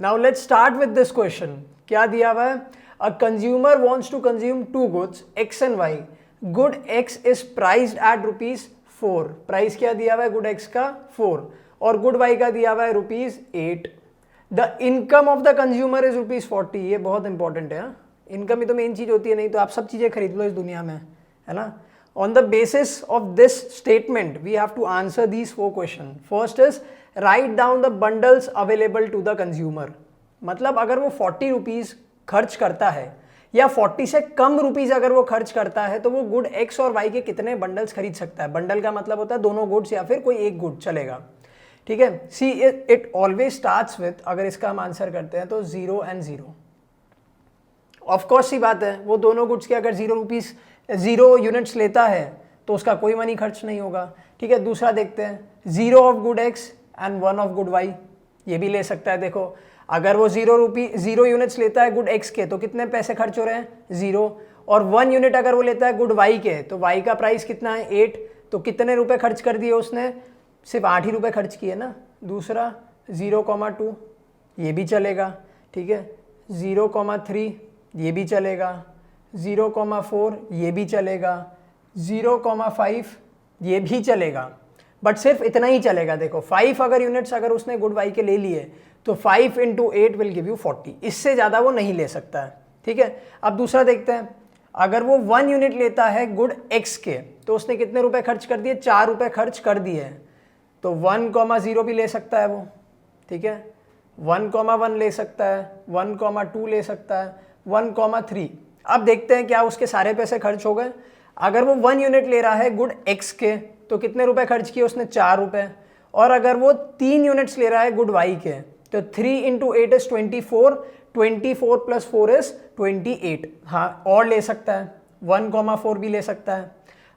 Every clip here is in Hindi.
Now let's start with this question. क्या दिया हुआ है? A consumer wants to consume two goods X and Y. Good X is priced at ₹4। Price क्या दिया हुआ है गुड एक्स का? 4। और गुड वाई का दिया हुआ है ₹8। The income of the consumer is ₹40। ये बहुत इंपॉर्टेंट है। इनकम ही तो मेन चीज होती है, नहीं तो आप सब चीजें खरीद लो इस दुनिया में, है ना। On the basis of this statement, we have to answer these 4 questions. First is write down the bundles available to the consumer. मतलब अगर वो 40 रुपीज़ खर्च करता है या 40 से कम रुपीज़ अगर वो खर्च करता है तो वो गुड एक्स और वाई के कितने बंडल्स खरीद सकता है। बंडल का मतलब होता है दोनों गुड्स या फिर कोई एक गुड चलेगा, ठीक है। See it always starts with, अगर इसका हम आंसर करते हैं तो 0 and 0। ऑफकोर्स सी बात है, वो दोनों गुड्स के अगर 0 यूनिट्स लेता है तो उसका कोई मनी खर्च नहीं होगा, ठीक है। दूसरा देखते हैं, 0 of good X and 1 of good Y. ये भी ले सकता है। देखो अगर वो 0 यूनिट्स लेता है गुड एक्स के तो कितने पैसे खर्च हो रहे हैं? 0। और 1 यूनिट अगर वो लेता है गुड वाई के तो वाई का प्राइस कितना है? 8। तो कितने रुपए खर्च कर दिए उसने? सिर्फ 8 ही रुपए खर्च किए ना। दूसरा 0,2 ये भी चलेगा, ठीक है। 0,3 ये भी चलेगा। 0,4 ये भी चलेगा। 0,5 ये भी चलेगा, बट सिर्फ इतना ही चलेगा। देखो 5 अगर यूनिट्स अगर उसने गुड वाई के ले लिए तो 5 × 8 विल गिव यू 40। इससे ज़्यादा वो नहीं ले सकता है, ठीक है। अब दूसरा देखते हैं, अगर वो 1 यूनिट लेता है गुड एक्स के तो उसने कितने रुपए खर्च कर दिए? 4 रुपए खर्च कर दिए हैं। तो 1,0 भी ले सकता है वो, ठीक है। 1,1 ले सकता है, 1,2 ले सकता है, 1,3। अब देखते हैं क्या उसके सारे पैसे खर्च हो गए। अगर वो 1 यूनिट ले रहा है गुड एक्स के तो कितने रुपए खर्च किए उसने? 4 रुपए। और अगर वो 3 यूनिट्स ले रहा है गुड वाई के तो 3 × 8 इज 24। 24 + 4 इज 28। हाँ, और ले सकता है, 1,4 भी ले सकता है।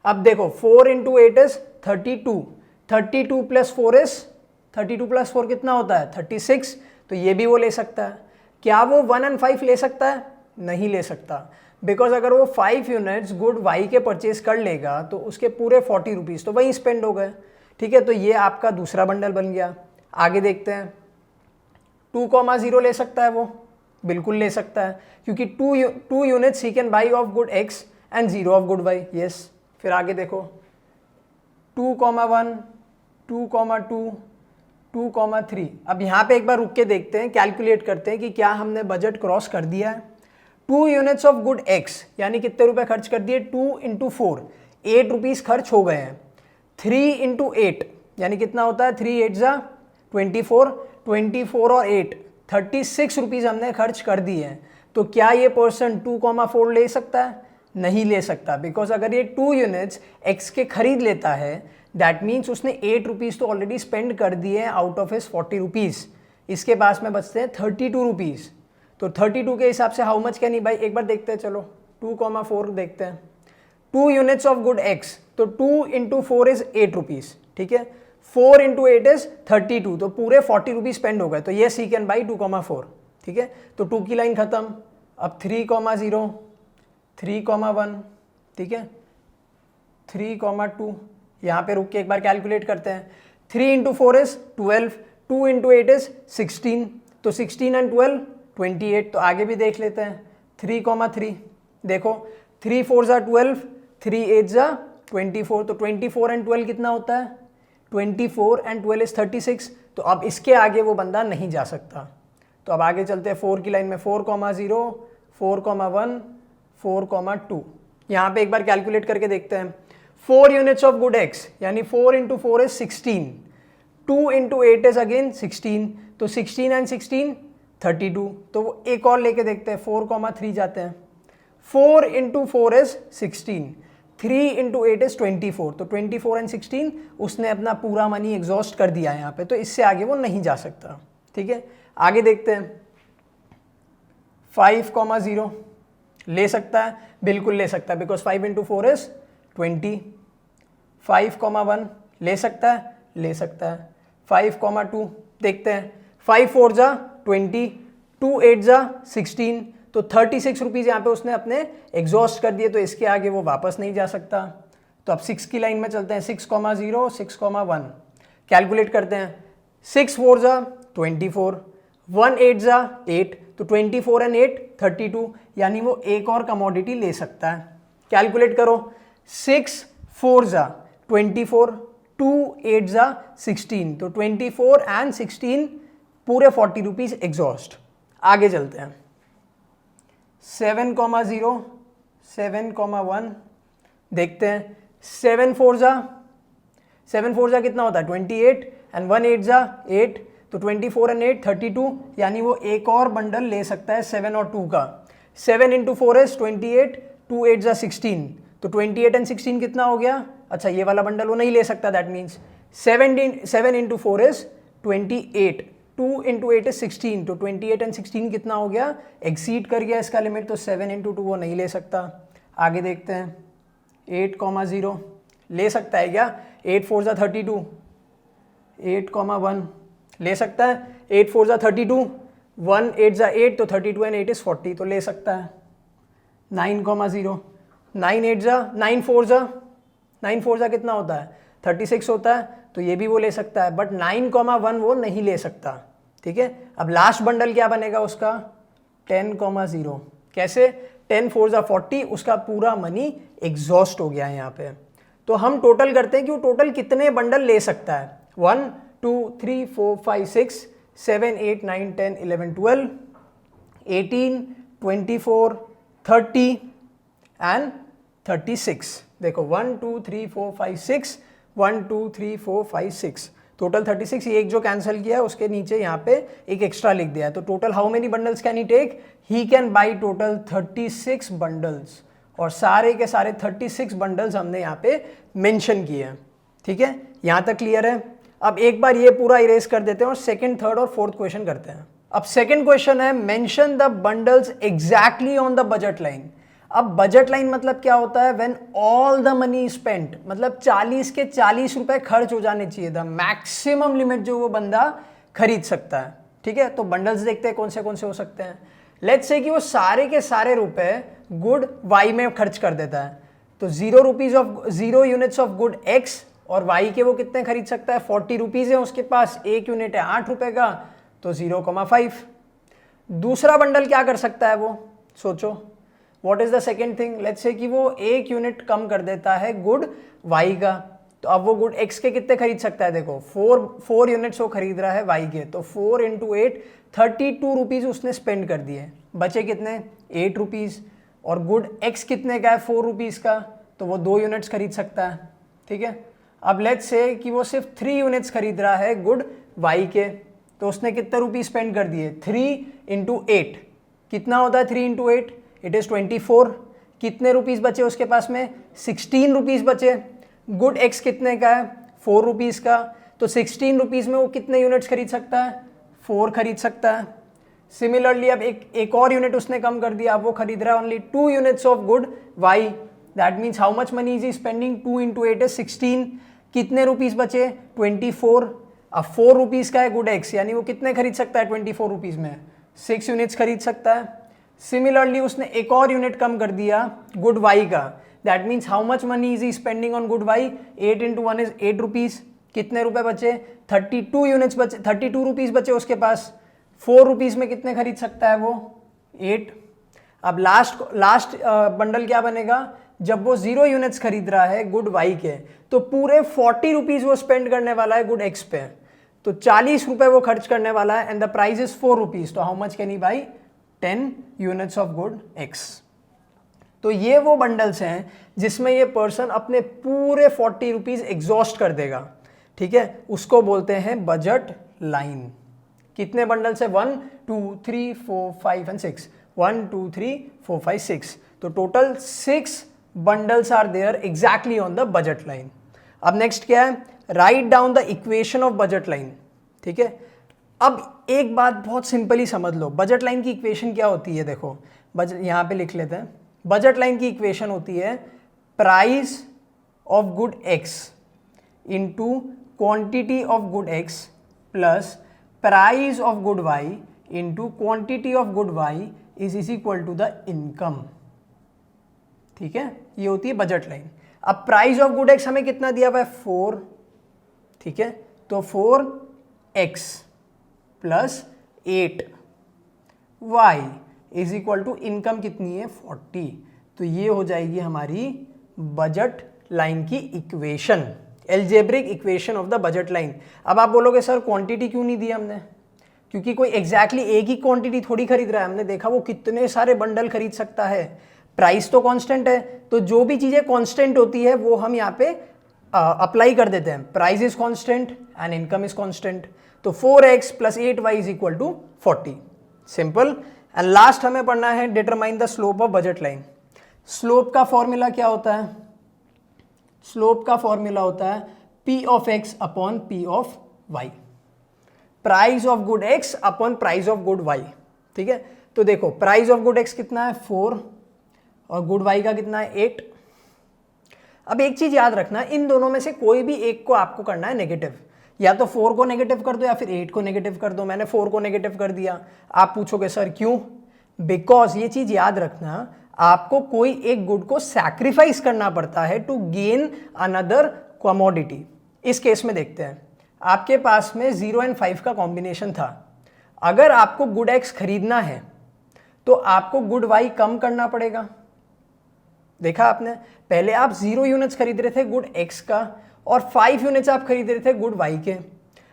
अब देखो 4 × 8 इज 32। 32 + 4 इज 32 + 4 कितना होता है? 36। तो ये भी वो ले सकता है। क्या वो 1 और 5 ले सकता है? नहीं ले सकता, बिकॉज अगर वो 5 यूनिट्स गुड वाई के परचेज कर लेगा तो उसके पूरे 40 रुपीज़ तो वहीं स्पेंड हो गए, ठीक है। तो ये आपका दूसरा बंडल बन गया। आगे देखते हैं, 2,0 ले सकता है वो? बिल्कुल ले सकता है, क्योंकि 2 units he can buy of good X and 0 of good Y. Yes. फिर आगे देखो 2,1, 2,2, 2,3। अब यहाँ पे एक बार रुक के देखते हैं, कैलकुलेट करते हैं कि क्या हमने बजट क्रॉस कर दिया है। 2 यूनिट्स ऑफ गुड एक्स यानी कितने रुपए खर्च कर दिए? 2 × 4 8 रुपीज़ खर्च हो गए हैं। 3 × 8 यानी कितना होता है? 3 × 8 = 24। 24 और 8 36 रुपीज़ हमने खर्च कर दिए हैं। तो क्या ये पर्सन 2,4 ले सकता है? नहीं ले सकता, बिकॉज अगर ये 2 यूनिट्स एक्स के खरीद लेता है दैट मीन्स उसने 8 रुपीज़ तो ऑलरेडी स्पेंड कर दिए हैं आउट ऑफ हिज 40 रुपीज़। इसके पास में बचते हैं 32 रुपीज़। तो 32 के हिसाब से how much can he by? एक बार देखते हैं, चलो 2,4 देखते हैं। 2 यूनिट्स ऑफ गुड एक्स तो 2 × 4 इज 8 रुपीज़, ठीक है। 4 × 8 इज 32, तो पूरे 40 रुपीज़ स्पेंड हो गए। तो ये सी कैन बाई 2,4, ठीक है। तो 2 की लाइन खत्म। अब 3,0, 3,1, ठीक है, 3,2। यहाँ पे रुक के एक बार कैलकुलेट करते हैं। 3 × 4 इज 12, 2 × 8 इज 16। तो 16 and 12 28। तो आगे भी देख लेते हैं, 3,3। देखो 3 × 4 = 12, 3 × 8 = 24। तो 24 and 12 कितना होता है? 24 and 12 is 36। तो अब इसके आगे वो बंदा नहीं जा सकता। तो अब आगे चलते हैं 4 की लाइन में। 4,0, 4,1, 4,2। यहाँ पे एक बार कैलकुलेट करके देखते हैं। 4 यूनिट्स ऑफ गुड एक्स यानी 4 × 4 इज 16। 2 × 8 is again 16। तो 16 and 16 32। तो वो एक और लेके देखते हैं, 4,3 जाते हैं। 4 × 4 इज 16। 3 × 8 इज 24। तो 24 and 16 उसने अपना पूरा मनी एग्जॉस्ट कर दिया है यहाँ पे, तो इससे आगे वो नहीं जा सकता, ठीक है। आगे देखते हैं, 5,0 ले सकता है? बिल्कुल ले सकता है, बिकॉज 5 × 4 इज 20। 5,1 ले सकता है? ले सकता है। 5,2 देखते हैं। 5 × 4 = 20, 2 × 8 = 16। तो 36 रुपीज़ यहाँ पे उसने अपने एग्जॉस्ट कर दिए, तो इसके आगे वो वापस नहीं जा सकता। तो अब 6 की लाइन में चलते हैं। 6,0, 6,1 कैलकुलेट करते हैं। 6 × 4 = 24, 1 8 जा 8, तो 24 एंड 8 32, यानी वो एक और कमोडिटी ले सकता है। कैलकुलेट करो, 6 4 जा 24, 2 8 जा 16, तो 24 एंड 16 पूरे 40 रुपीज एग्जॉस्ट। आगे चलते हैं, 7,0 7,1 देखते हैं। 7 4 जा कितना होता है 28 एंड 1 8 जा 8, तो 24 एंड 8 32, यानी वो एक और बंडल ले सकता है 7 और 2 का। 7 इंटू 4 इज 28, 2 8 जा 16, तो 28 एंड 16 कितना हो गया? अच्छा, ये वाला बंडल वो नहीं ले सकता, that means 7 into 4 is 28, 2 into 8 is 16, तो 28 एंड 16 कितना हो गया? एक्सीड कर गया इसका लिमिट, तो 7 इंटू 2 वो नहीं ले सकता। आगे देखते हैं, 8,0 ले सकता है क्या? 8 4 जा 32, 8,1 ले सकता है। 8 4 जा 32, 1 8 जा 8, तो 32 एंड 8 इज 40, तो ले सकता है। 9,0 9 8 जा 9 4 जा कितना होता है? 36 होता है, तो ये भी वो ले सकता है, बट 9,1 वो नहीं ले सकता। ठीक है, अब लास्ट बंडल क्या बनेगा उसका? 10,0। कैसे? 10 4 जा 40, उसका पूरा मनी एग्जॉस्ट हो गया है यहाँ पे। तो हम टोटल करते हैं कि वो टोटल कितने बंडल ले सकता है। 1 2 3 4 5 6 7 8 9 10 11 12 18 24 30 एंड 36। देखो 1 2 3 4 5 6 1 2 3 4 5 6, टोटल 36। ये एक जो कैंसिल किया है उसके नीचे यहाँ पे एक एक्स्ट्रा लिख दिया है। तो total how many bundles can he take? He can buy total 36 bundles, और सारे के सारे 36 बंडल्स हमने यहाँ पे मेंशन किए हैं। ठीक है, यहाँ तक क्लियर है? अब एक बार ये पूरा इरेज कर देते हैं और सेकंड, थर्ड और फोर्थ क्वेश्चन करते हैं। अब सेकंड क्वेश्चन है, mention the bundles exactly on the budget line. अब बजट लाइन मतलब क्या होता है? When all the money spent, मतलब 40 के 40 रुपए खर्च हो जाने चाहिए, द मैक्सिमम लिमिट जो वो बंदा खरीद सकता है। ठीक है, तो बंडल्स देखते हैं कौन से हो सकते हैं। लेट्स से कि वो सारे के सारे रुपए गुड वाई में खर्च कर देता है, तो 0 यूनिट्स ऑफ गुड एक्स, और वाई के वो कितने खरीद सकता है? 40 रुपीज है उसके पास, एक यूनिट है 8 रुपए का, तो 0,5। दूसरा बंडल क्या कर सकता है वो? सोचो, what is the second thing? Let's say कि वो एक यूनिट कम कर देता है गुड वाई का, तो अब वो गुड एक्स के कितने खरीद सकता है? देखो 4 यूनिट्स वो खरीद रहा है वाई के, तो 4 इंटू 8 32 रुपीज उसने स्पेंड कर दिए, बचे कितने? 8 रुपीज। और गुड एक्स कितने का है? 4 रुपीज का, तो वो 2 यूनिट्स खरीद सकता है। ठीक है, अब लेट्स से कि वो सिर्फ 3 यूनिट्स खरीद रहा है गुड वाई के, तो उसने कितने रुपीज स्पेंड कर दिए? 3 इंटू 8 कितना होता है? 3 इंटू 8 इट इज 24। कितने रुपीज बचे उसके पास में? 16 रुपीज बचे। गुड एक्स कितने का है? 4 रुपीज का, तो 16 रुपीज में वो कितने यूनिट्स खरीद सकता है? 4 खरीद सकता है। सिमिलरली अब एक और यूनिट उसने कम कर दिया, अब वो खरीद रहा है only 2 units of good Y, that means how much money is he spending? 2 into 8 is 16। कितने रुपीज बचे? 24। अब 4 रुपीज का है गुड एक्स, यानी वो कितने खरीद सकता है 24 रुपीज में? 6 यूनिट्स खरीद सकता है। सिमिलरली उसने एक और यूनिट कम कर दिया गुड वाई का, that means how much money is he spending on good Y? 8 into 1 is 8 rupees. कितने रुपए बचे? 32 यूनिट्स बचे, 32 रुपीज बचे उसके पास। 4 रुपीज में कितने खरीद सकता है वो? 8। अब लास्ट बंडल क्या बनेगा? जब वो 0 यूनिट्स खरीद रहा है गुड वाई के, तो पूरे 40 रुपीज वो स्पेंड करने वाला है गुड एक्स पे, तो 40 रुपए वो खर्च करने वाला है, and the price is 4 rupees, तो how much can he buy? 10 units of good X. तो ये वो बंडल्स हैं जिसमें ये पर्सन अपने पूरे 40 रुपीज एग्जॉस्ट कर देगा। ठीक है, उसको बोलते हैं बजट लाइन। कितने बंडल्स है? 1 2 3 4 5 एंड 6, 1 2 3 4 5 6, तो total 6 bundles are there exactly on the budget line. अब नेक्स्ट क्या है? Write down the equation of budget line. ठीक है, अब एक बात बहुत सिंपली समझ लो, बजट लाइन की इक्वेशन क्या होती है? देखो बजट यहाँ पे लिख लेते हैं। बजट लाइन की इक्वेशन होती है price of good X into quantity of good X plus price of good Y into quantity of good Y is equal to the income. ठीक है, ये होती है बजट लाइन। अब प्राइस ऑफ गुड एक्स हमें कितना दिया हुआ है? 4। ठीक है, तो 4x plus 8, y is equal to income कितनी है 40। तो ये हो जाएगी हमारी बजट लाइन की equation, algebraic equation of the budget line. अब आप बोलोगे सर क्वांटिटी क्यों नहीं दी हमने, क्योंकि कोई एग्जैक्टली एक ही क्वांटिटी थोड़ी खरीद रहा है, हमने देखा वो कितने सारे बंडल खरीद सकता है। प्राइस तो कांस्टेंट है, तो जो भी चीजें कांस्टेंट होती है वो हम यहाँ पे अप्लाई कर देते हैं। Price is constant and income is constant, तो 4x + 8y is equal to 40। Simple. And last हमें पढ़ना है determine the slope of budget line. Slope का फॉर्मूला क्या होता है? स्लोप का फॉर्मूला होता है P of x upon P of y, price of good x upon price of good y। ठीक है, तो देखो प्राइस ऑफ गुड x कितना है 4 और गुड y का कितना है 8। अब एक चीज याद रखना, इन दोनों में से कोई भी एक को आपको करना है नेगेटिव, या तो 4 को नेगेटिव कर दो या फिर 8 को नेगेटिव कर दो। मैंने 4 को नेगेटिव कर दिया। आप पूछोगे सर क्यों? बिकॉज ये चीज याद रखना, आपको कोई एक गुड को सैक्रिफाइस करना पड़ता है टू गेन अनदर कमोडिटी। इस केस में देखते हैं, आपके पास में 0 और 5 का कॉम्बिनेशन था। अगर आपको गुड x खरीदना है तो आपको गुड y कम करना पड़ेगा। देखा आपने, पहले आप 0 यूनिट्स खरीद रहे थे गुड x का और 5 यूनिट्स आप खरीद रहे थे गुड y के।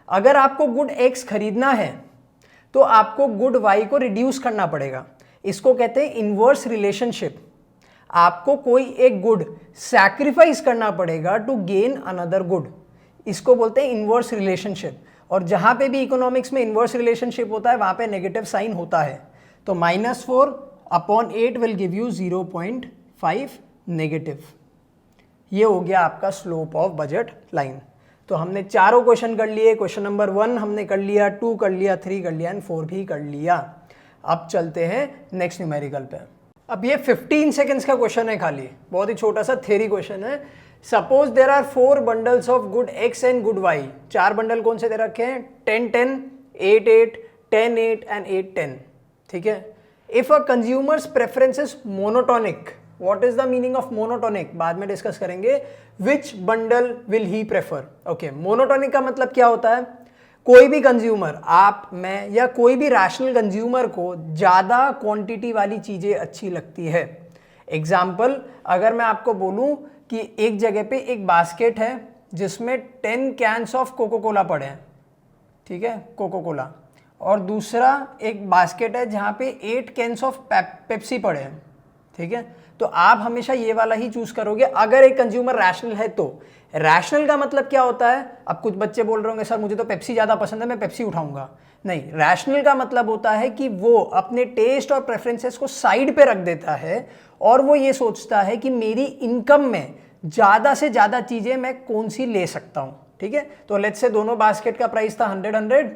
अगर आपको गुड x खरीदना है तो आपको गुड y को रिड्यूस करना पड़ेगा। इसको कहते हैं इनवर्स रिलेशनशिप। आपको कोई एक गुड सैक्रिफाइस करना पड़ेगा टू गेन अनदर गुड, इसको बोलते हैं इनवर्स रिलेशनशिप। और जहां पे भी इकोनॉमिक्स में इनवर्स रिलेशनशिप होता है वहां पे नेगेटिव साइन होता है। तो -4 upon 8 will give you 0.5 negative. ये हो गया आपका स्लोप ऑफ बजट लाइन। तो हमने चारों क्वेश्चन कर लिए। क्वेश्चन नंबर 1 हमने कर लिया, 2 कर लिया, 3 कर लिया एंड 4 भी कर लिया। अब चलते हैं नेक्स्ट न्यूमेरिकल पे। अब ये 15 सेकेंड्स का क्वेश्चन है, खाली बहुत ही छोटा सा थ्योरी क्वेश्चन है। Suppose there are 4 bundles of good x and good y। 4 bundle कौन से दे रखे हैं? 10 10, 8 8, 10 8 एंड 8 10। ठीक है। If a consumers preference is monotonic, what is the meaning of monotonic बाद में डिस्कस करेंगे। Which bundle will he prefer? Okay, monotonic का मतलब क्या होता है? कोई भी कंज्यूमर, आप, मैं या कोई भी रैशनल कंज्यूमर को ज्यादा क्वांटिटी वाली चीजें अच्छी लगती है। एग्जाम्पल, अगर मैं आपको बोलूं कि एक जगह पे एक बास्केट है जिसमें 10 कैंस ऑफ कोको कोला पड़े हैं, ठीक है, कोको कोला, और दूसरा एक बास्केट है जहां पे 8 कैंस ऑफ पेप्सी पड़े हैं, ठीक है, तो आप हमेशा ये वाला ही चूज करोगे अगर एक कंज्यूमर रैशनल है तो। रैशनल का मतलब क्या होता है? अब कुछ बच्चे बोल रहे होंगे सर मुझे तो पेप्सी ज्यादा पसंद है, मैं पेप्सी उठाऊंगा। नहीं, रैशनल का मतलब होता है कि वो अपने टेस्ट और प्रेफरेंसेस को साइड पे रख देता है और वो ये सोचता है कि मेरी इनकम में ज्यादा से ज्यादा चीजें मैं कौन सी ले सकता हूं। ठीक है, तो लेट्स से दोनों बास्केट का प्राइस था 100,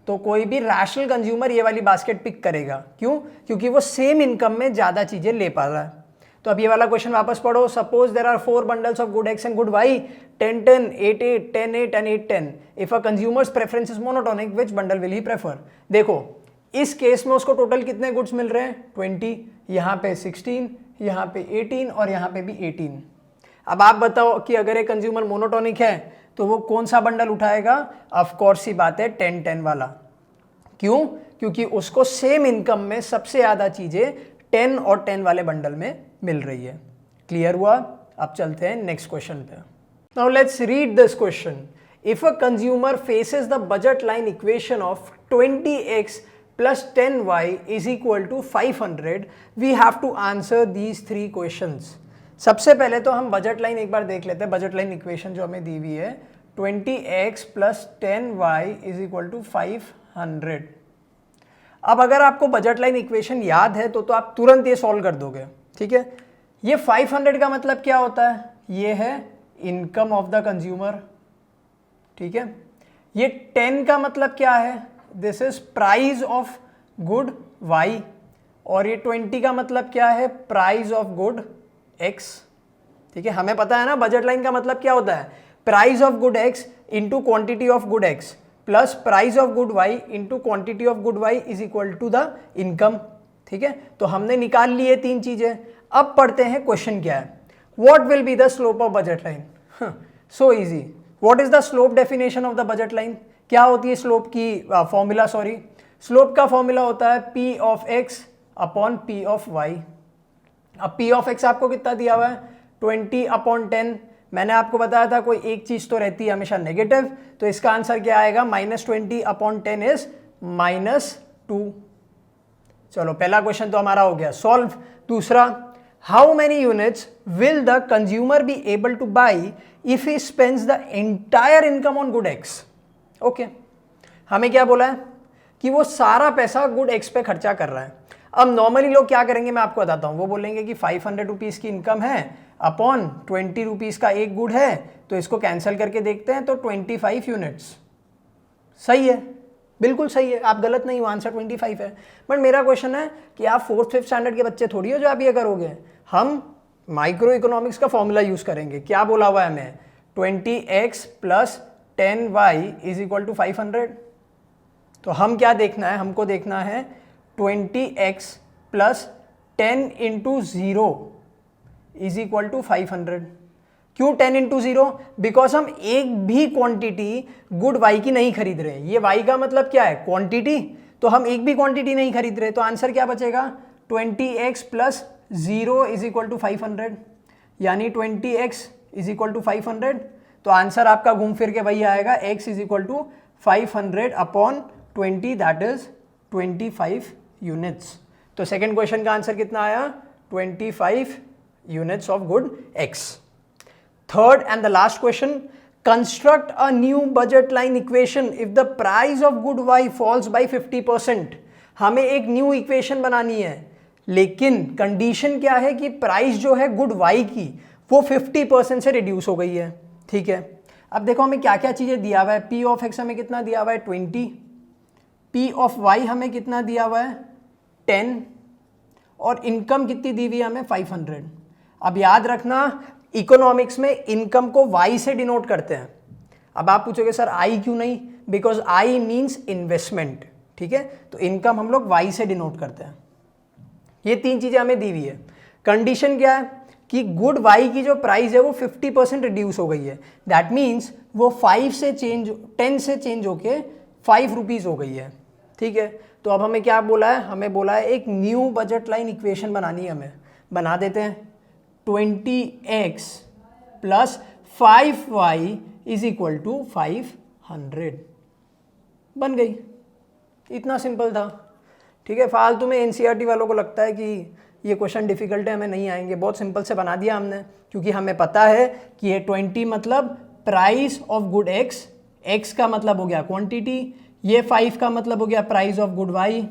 तो कोई भी रैशनल कंज्यूमर ये वाली बास्केट पिक करेगा। क्यों? क्योंकि वो सेम इनकम में ज्यादा चीजें ले पा रहा है। तो अब ये वाला क्वेश्चन वापस पढ़ो। Suppose there are 4 bundles of good x and good y, 10 10, 8 8, 10 8 and 8 10। If a consumers preference is monotonic, which bundle will he prefer? देखो इस केस में उसको टोटल कितने गुड्स मिल रहे हैं? 20, यहाँ पे 16, यहाँ पे 18 और यहाँ पे भी 18। अब आप बताओ कि अगर एक कंज्यूमर मोनोटोनिक है तो वो कौन सा बंडल उठाएगा? ऑफ कोर्स ही बात है 10 10 वाला। क्यों? क्योंकि उसको सेम इनकम में सबसे ज्यादा चीजें 10 और 10 वाले बंडल में मिल रही है। क्लियर हुआ? अब चलते हैं नेक्स्ट क्वेश्चन पे। Now let's read this question. If a consumer faces the budget line equation of 20x plus 10y is equal to 500, we have to answer these 3 questions। सबसे पहले तो हम बजट लाइन एक बार देख लेते हैं। बजट लाइन इक्वेशन जो हमें दी हुई है 20x plus 10y is equal to 500। अब अगर आपको बजट लाइन इक्वेशन याद है तो आप तुरंत ये सॉल्व कर दोगे। ठीक है, ये 500 का मतलब क्या होता है? ये है इनकम ऑफ द कंज्यूमर। ठीक है, ये 10 का मतलब क्या है? This is price of good y, और ये 20 का मतलब क्या है? Price of good x। ठीक है, हमें पता है ना बजट लाइन का मतलब क्या होता है? Price of good x into quantity of good x plus price of good y into quantity of good y is equal to the income. ठीक है, तो हमने निकाल लिए 3 चीजें। अब पढ़ते हैं क्वेश्चन क्या है। What will be the slope of budget line? So easy. What is the slope definition of the budget line? क्या होती है स्लोप की फॉर्मूला? सॉरी, स्लोप का फॉर्मूला होता है p of x upon p of y। अब p ऑफ x आपको कितना दिया हुआ है 20/10। मैंने आपको बताया था कोई एक चीज तो रहती है हमेशा नेगेटिव, तो इसका आंसर क्या आएगा -20/10 इज -2। चलो पहला क्वेश्चन तो हमारा हो गया सॉल्व। दूसरा, how many units will the consumer be able two by if he spends the entire income on good x. Okay, हमें क्या बोला है कि वो सारा पैसा गुड एक्स पे खर्चा कर रहा है। अब नॉर्मली लोग क्या करेंगे मैं आपको बताता हूँ, वो बोलेंगे कि 500 रुपीज़ की इनकम है अपॉन 20 रुपीज़ का एक गुड है, तो इसको कैंसिल करके देखते हैं तो 25 यूनिट्स। सही है, बिल्कुल सही है, आप गलत नहीं हो, आंसर 25 है। बट मेरा क्वेश्चन है कि आप 4th 5th स्टैंडर्ड के बच्चे थोड़ी हो जो आप ये करोगे। हम माइक्रो इकोनॉमिक्स का फॉर्मूला यूज करेंगे। क्या बोला हुआ है हमें 20x + 10y = 500। तो हम क्या देखना है, हमको देखना है 20x + 10 × 0 = 500। क्यों 10 × 0? बिकॉज हम एक भी क्वांटिटी गुड वाई की नहीं खरीद रहे हैं। ये वाई का मतलब क्या है, क्वांटिटी, तो हम एक भी क्वांटिटी नहीं खरीद रहे, तो आंसर क्या बचेगा 20x + 0 = 500, यानी 20x = 500। तो आंसर आपका घूम फिर के वही आएगा x = 500/20, दैट इज 25 यूनिट्स। तो सेकेंड क्वेश्चन का आंसर कितना आया 25 units of good x। Third and the last question, construct a new budget line equation if the price of good Y falls by 50%। हमें एक न्यू इक्वेशन बनानी है, लेकिन कंडीशन क्या है कि प्राइस जो है गुड Y की वो 50% से रिड्यूस हो गई है। ठीक है, अब देखो हमें क्या क्या चीज़ें दिया हुआ है। P ऑफ X हमें कितना दिया हुआ है 20, P ऑफ Y हमें कितना दिया हुआ है 10, और इनकम कितनी दी हुई है हमें 500। अब याद रखना इकोनॉमिक्स में इनकम को वाई से डिनोट करते हैं। अब आप पूछोगे सर आई क्यों नहीं, बिकॉज आई मीन्स इन्वेस्टमेंट। ठीक है, तो इनकम हम लोग वाई से डिनोट करते हैं। ये तीन चीजें हमें दी हुई है। कंडीशन क्या है कि गुड वाई की जो प्राइस है वो 50% रिड्यूस हो गई है, दैट मीन्स वो 10 से चेंज होके 5 रुपीज हो गई है। ठीक है, तो अब हमें क्या बोला है, हमें बोला है एक न्यू बजट लाइन इक्वेशन बनानी है। हमें बना देते हैं 20x + 5y = 500। बन गई, इतना सिंपल था। ठीक है, फालतू में एनसीईआरटी वालों को लगता है कि ये क्वेश्चन डिफिकल्ट है, हमें नहीं आएंगे। बहुत सिंपल से बना दिया हमने, क्योंकि हमें पता है कि ये 20 मतलब price of good x, x का मतलब हो गया क्वांटिटी, ये 5 का मतलब हो गया price of good y,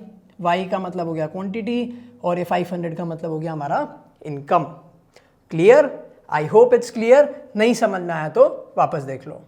y का मतलब हो गया क्वांटिटी, और ये 500 का मतलब हो गया हमारा income. Clear? I hope it's clear. नहीं समझ में आया तो वापस देख लो।